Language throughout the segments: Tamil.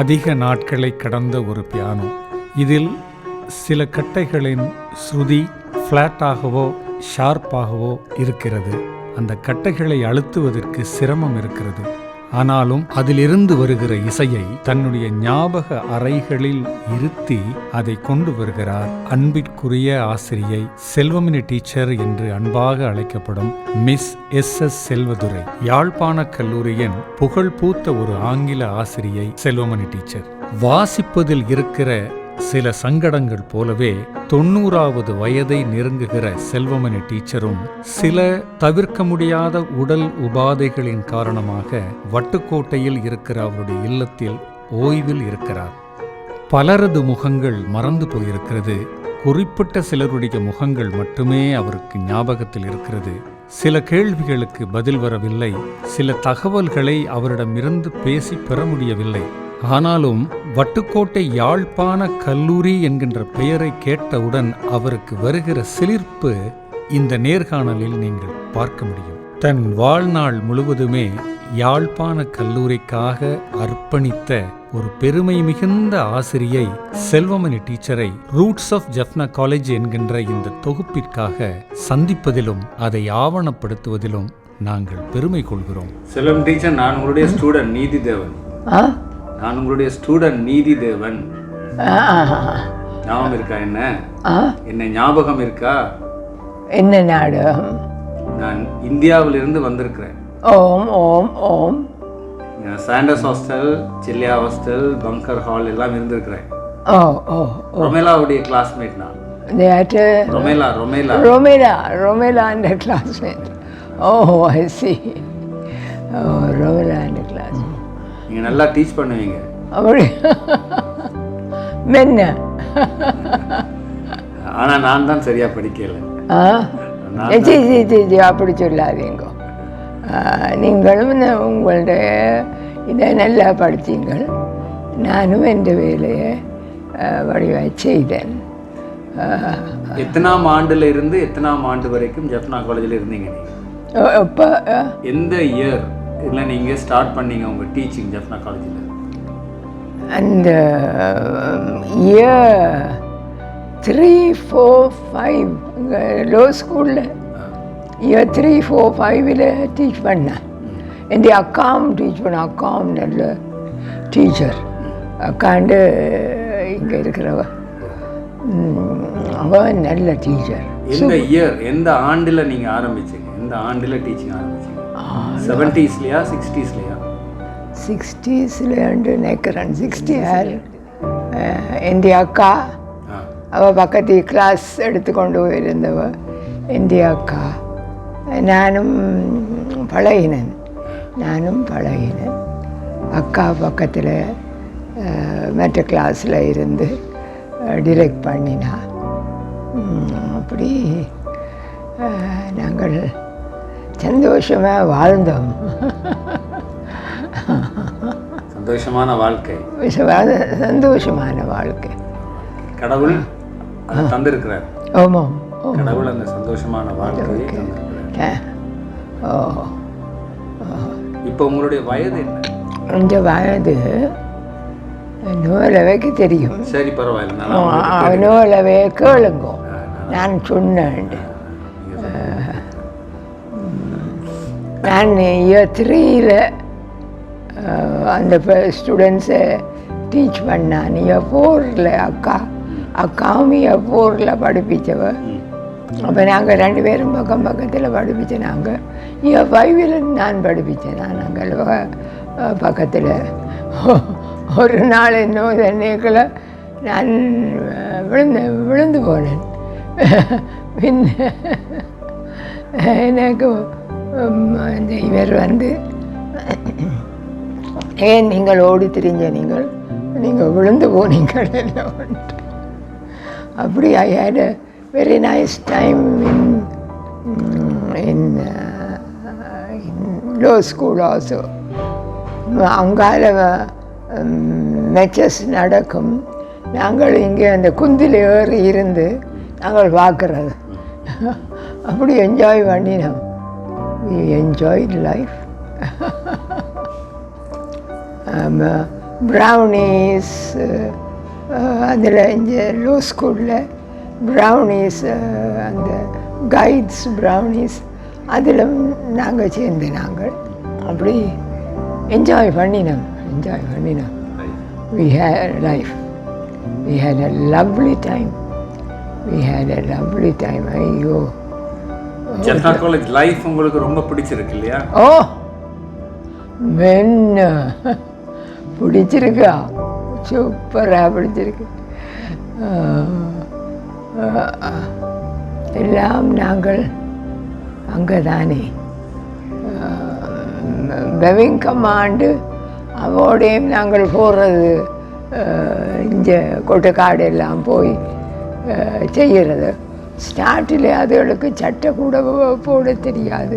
அதிக நாட்களை கடந்த ஒரு பியானோ. இதில் சில கட்டைகளின் ஸ்ருதி ஃப்ளாட்டாகவோ ஷார்ப்பாகவோ இருக்கிறது. அந்த கட்டைகளை அழுத்துவதற்கு சிரமம் இருக்கிறது. ஆனாலும் அதிலிருந்து வருகிற இசையை தன்னுடைய ஞாபக அறைகளில் இருத்தி அதை கொண்டு வருகிறார் அன்பிற்குரிய ஆசிரியை, செல்வமணி டீச்சர் என்று அன்பாக அழைக்கப்படும் மிஸ் எஸ் செல்வதுரை. யாழ்ப்பாண கல்லூரியின் புகழ் பூத்த ஒரு ஆங்கில ஆசிரியை செல்வமணி டீச்சர். வாசிப்பதில் இருக்கிற சில சங்கடங்கள் போலவே 90வது வயதை நெருங்குகிற செல்வமணி டீச்சரும் சில தவிர்க்க முடியாத உடல் உபாதைகளின் காரணமாக வட்டுக்கோட்டையில் இருக்கிற அவருடைய இல்லத்தில் ஓய்வில் இருக்கிறார். பலரது முகங்கள் மறந்து போயிருக்கிறது. குறிப்பிட்ட சிலருடைய முகங்கள் மட்டுமே அவருக்கு ஞாபகத்தில் இருக்கிறது. சில கேள்விகளுக்கு பதில் வரவில்லை. சில தகவல்களை அவரிடமிருந்து பேசி பெற முடியவில்லை. ஆனாலும் வட்டுக்கோட்டை யாழ்ப்பாண கல்லூரி என்கின்ற பெயரை கேட்டவுடன் அவருக்கு வருகிற சிலிர்ப்பு இந்த நேர்காணலில் நீங்கள் பார்க்க முடியும். தன் வாழ்நாள் முழுவதுமே யாழ்ப்பாண கல்லூரிக்காக அர்ப்பணித்த ஒரு பெருமை மிகுந்த ஆசிரியை செல்வமணி டீச்சரை ரூட்ஸ் ஆஃப் ஜெஃப்னா காலேஜ் என்கின்ற இந்த தொகுப்பிற்காக சந்திப்பதிலும் அதை ஆவணப்படுத்துவதிலும் நாங்கள் பெருமை கொள்கிறோம். செல்வம் டீச்சர், நான் உங்களுடைய ஸ்டூடெண்ட் நீதிதேவன். நான் உங்களுடைய ஸ்டூடெண்ட் நீதிதேவன். ஞாபகம் இருக்கா? என்ன ஞாபகம் இருக்கா? என்ன நாடகம்? நான் இந்தியாவிலிருந்து வந்திருக்கிறேன். ஓம் ஓம் ஓம். சாண்டர்ஸ் ஹாஸ்டல், சில்லியா ஹாஸ்டல், பங்கர் ஹால் எல்லாம் இருந்திருக்கிறேன். ஓ ஓ. ரொமேலாவுடைய கிளாஸ்மேட் நான். ரொமேலா ரொமேலா ரொமேலா ரொமேலா அந்த கிளாஸ்மேட். ஓ ஐ சி. ஓ ரொமேலா அந்த கிளாஸ்மேட். நீங்கள் நல்லா டீச் பண்ணுவீங்க. அப்படி மென்ன. ஆனால் நான் தான் சரியாக படிக்கலை. அப்படி சொல்லாதீங்க. நீங்களும் உங்களுடைய இதை நல்லா படித்தீங்கள். நானும் எந்த வேலையை வடிவாக செய்தேன். எத்தனாம் ஆண்டுல இருந்து எத்தனாம் ஆண்டு வரைக்கும் ஜெஃப்னா காலேஜில் இருந்தீங்க நீங்கள்? இப்போ எந்த இயர் இல்லை நீங்கள் ஸ்டார்ட் பண்ணீங்க உங்கள் டீச்சிங் ஜெஃப்னா காலேஜில்? அந்த இயர் 3, 4, 5 இங்கே லோ ஸ்கூலில் இயர் 3, 4, 5 டீச் பண்ணேன். என் அக்காவும் டீச் பண்ணேன். அக்காவும் நல்ல டீச்சர். அக்காண்டு இங்கே இருக்கிறவ அவன் நல்ல டீச்சர். எந்த இயர், எந்த ஆண்டில் நீங்கள் ஆரம்பிச்சிங்க? எந்த ஆண்டில் டீச்சிங் ஆரம்பிச்சிங்க? 70ஸ்லையா 60ஸ்லையா? 60ஸ்லேண்டு நினைக்கிறேன். 60 என் அக்கா அவள் பக்கத்து கிளாஸ் எடுத்துக்கொண்டு போயிருந்தவ என் அக்கா. நானும் பழகினேன். அக்கா பக்கத்தில் மற்ற கிளாஸில் இருந்து டிரெக்ட் பண்ணினா. அப்படி நாங்கள் சந்தோஷமாக வாழ்ந்தோம். சந்தோஷமான வாழ்க்கை. சந்தோஷமான வாழ்க்கை கடவுள் தந்திருக்கிறார். ஆமாம், கடவுள் அந்த சந்தோஷமான வாழ்க்கையை தந்திருக்கிறார். இப்போ உங்களுடைய வயது என்ன? இந்த வயது நூலவைக்கு தெரியும். சரி, பரவாயில்ல. நூலவே கேளுங்க. நான் சொன்னேன். நான் இயர் 3ல் அந்த ஸ்டூடெண்ட்ஸை டீச் பண்ணான். இயர் 4ல் அக்காவும் இயர் 4ல் படிப்பிச்சவ. அப்போ நாங்கள் 2 பேரும் பக்கத்தில் படிப்பிச்சோம். நாங்கள் இயர் 5ல் நான் படிப்பிச்சேன். நாங்கள் பக்கத்தில் ஒரு நாள் இன்னும் தண்ணிக்குள்ள நான் விழுந்து போனேன். பின்ன எனக்கு இந்த இவர் வந்து, ஏன் நீங்கள் ஓடி திரிஞ்ச நீங்கள் விழுந்து போனீங்கள் என்ன? அப்படி I had a very nice time in law school also. அங்கால மேட்சஸ் நடக்கும். நாங்கள் இங்கே அந்த குந்தில் ஏறி இருந்து நாங்கள் பார்க்குறது. அப்படி என்ஜாய் பண்ணினோம். we enjoyed life. ப்ரௌனீஸ், அதில் இங்கே லோ ஸ்கூலில் ப்ரௌனீஸ், அந்த கைட்ஸ் ப்ரௌனீஸ் அதில் நாங்கள் சேர்ந்து நாங்கள் அப்படி என்ஜாய் பண்ணினோம். We had life. We had a lovely time. ஐயோ, ஜெஃப்னா காலேஜ் லைஃப் உங்களுக்கு ரொம்ப பிடிச்சிருக்கு இல்லையா? ஓ மென்ன பிடிச்சிருக்கா, சூப்பராக பிடிச்சிருக்கு. எல்லாம் நாங்கள் அங்கே தானே பெவிங் கமாண்டு அவோடையும் நாங்கள் போகிறது, இங்கே கொட்டைக்காடு எல்லாம் போய் செய்கிறது. ஸ்டார்டில் அதுகளுக்கு சட்டை கூட போட தெரியாது.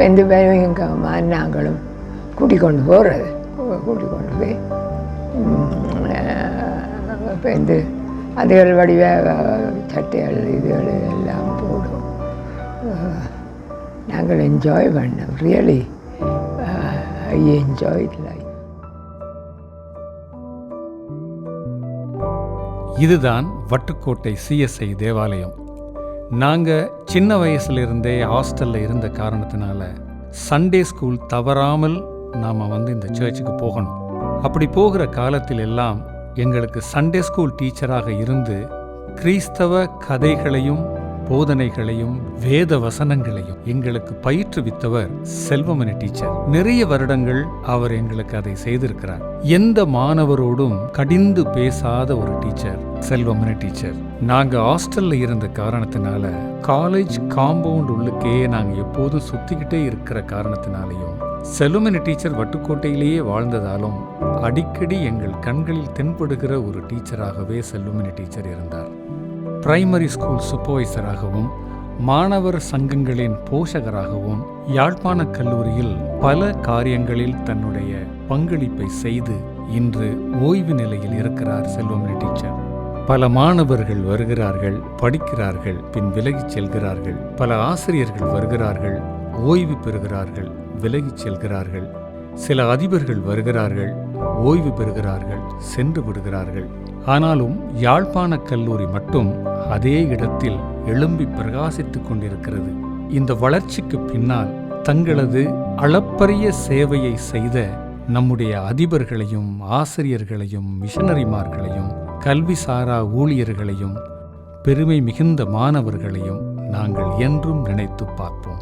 இந்த பெவிங் கமாண்ட் நாங்களும் கூட்டிக்கொண்டு போகிறது, கூட்டிக்கொண்டு போய் இப்போ இந்த அதுகள் வடிவ சட்டைகள் இதுகள் எல்லாம் போடும். நாங்கள் என்ஜாய் பண்ணோம். Really I enjoyed life. இதுதான் வட்டுக்கோட்டை சிஎஸ்ஐ தேவாலயம். நாங்கள் சின்ன வயசுலேருந்தே ஹாஸ்டலில் இருந்த காரணத்தினால சண்டே ஸ்கூல் தவறாமல் நாம் இந்த சர்ச்சுக்கு போகணும். அப்படி போகிற காலத்தில் எல்லாம் எங்களுக்கு சண்டே ஸ்கூல் டீச்சராக இருந்து கிறிஸ்தவ கதைகளையும் போதனைகளையும் வேத வசனங்களையும் எங்களுக்கு பயிற்றுவித்தவர் செல்வமணி டீச்சர். நிறைய வருடங்கள் அவர் எங்களுக்கு அதை செய்திருக்கிறார். எந்த மாணவரோடும் கடிந்து பேசாத ஒரு டீச்சர் செல்வமணி டீச்சர். நாங்க ஹாஸ்டல்ல இருந்த காரணத்தினால காலேஜ் காம்பவுண்ட் உள்ளுக்கே நாங்க எப்போதும் சுத்திக்கிட்டே இருக்கிற காரணத்தினாலையும் செல்வமணி டீச்சர் வட்டுக்கோட்டையிலேயே வாழ்ந்ததாலும் அடிக்கடி எங்கள் கண்களில் தென்படுகிற ஒரு டீச்சராகவே செல்வமணி டீச்சர் இருந்தார். பிரைமரி ஸ்கூல் சூப்பர்வைசராகவும் மாணவர் சங்கங்களின் போஷகராகவும் யாழ்ப்பாண கல்லூரியில் பல காரியங்களில் தன்னுடைய பங்களிப்பை செய்து இன்று ஓய்வு நிலையில் இருக்கிறார் செல்வமணி டீச்சர். பல மாணவர்கள் வருகிறார்கள், படிக்கிறார்கள், பின் விலகிச் செல்கிறார்கள். பல ஆசிரியர்கள் வருகிறார்கள், ஓய்வு பெறுகிறார்கள், விலகிச் செல்கிறார்கள். சில அதிபர்கள் வருகிறார்கள், ஓய்வு பெறுகிறார்கள், சென்று விடுகிறார்கள். ஆனாலும் யாழ்ப்பாண கல்லூரி மட்டும் அதே இடத்தில் எழும்பி பிரகாசித்துக் கொண்டிருக்கிறது. இந்த வளர்ச்சிக்கு பின்னால் தங்களது அளப்பரிய சேவையை செய்த நம்முடைய அதிபர்களையும் ஆசிரியர்களையும் மிஷனரிமார்களையும் கல்விசாரா ஊழியர்களையும் பெருமை மிகுந்த மாணவர்களையும் நாங்கள் என்றும் நினைத்து பார்ப்போம்.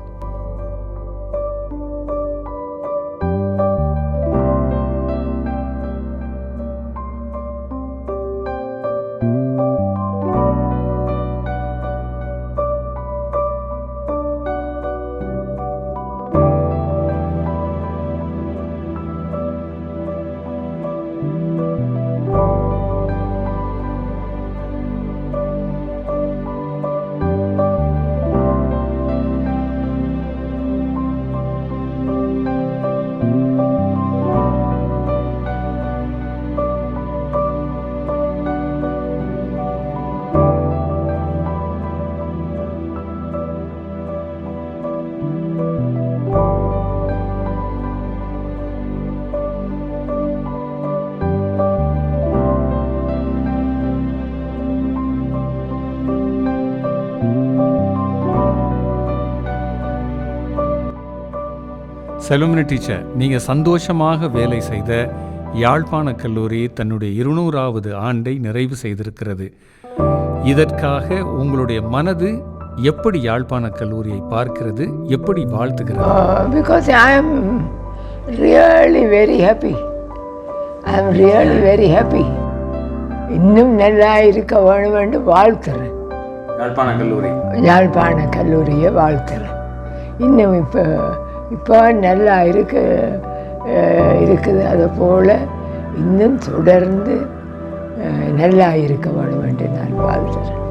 செல்வமணி டீச்சர், நீங்கள் சந்தோஷமாக வேலை செய்த யாழ்ப்பாண கல்லூரி தன்னுடைய 200வது ஆண்டை நிறைவு செய்திருக்கிறது. இதற்காக உங்களுடைய மனது எப்படி யாழ்ப்பாண கல்லூரியை பார்க்கிறது, எப்படி வாழ்த்துகிறது? Because I am really very happy. இன்னும் நல்லா இருக்க வேணும் என்று வாழ்த்துறேன். யாழ்ப்பாண கல்லூரியை வாழ்த்துறேன். இன்னும் இப்போ நல்லா இருக்குது. அதை போல் இன்னும் தொடர்ந்து நல்லா இருக்க வேணும் என்று நான் வாழ்த்துறேன்.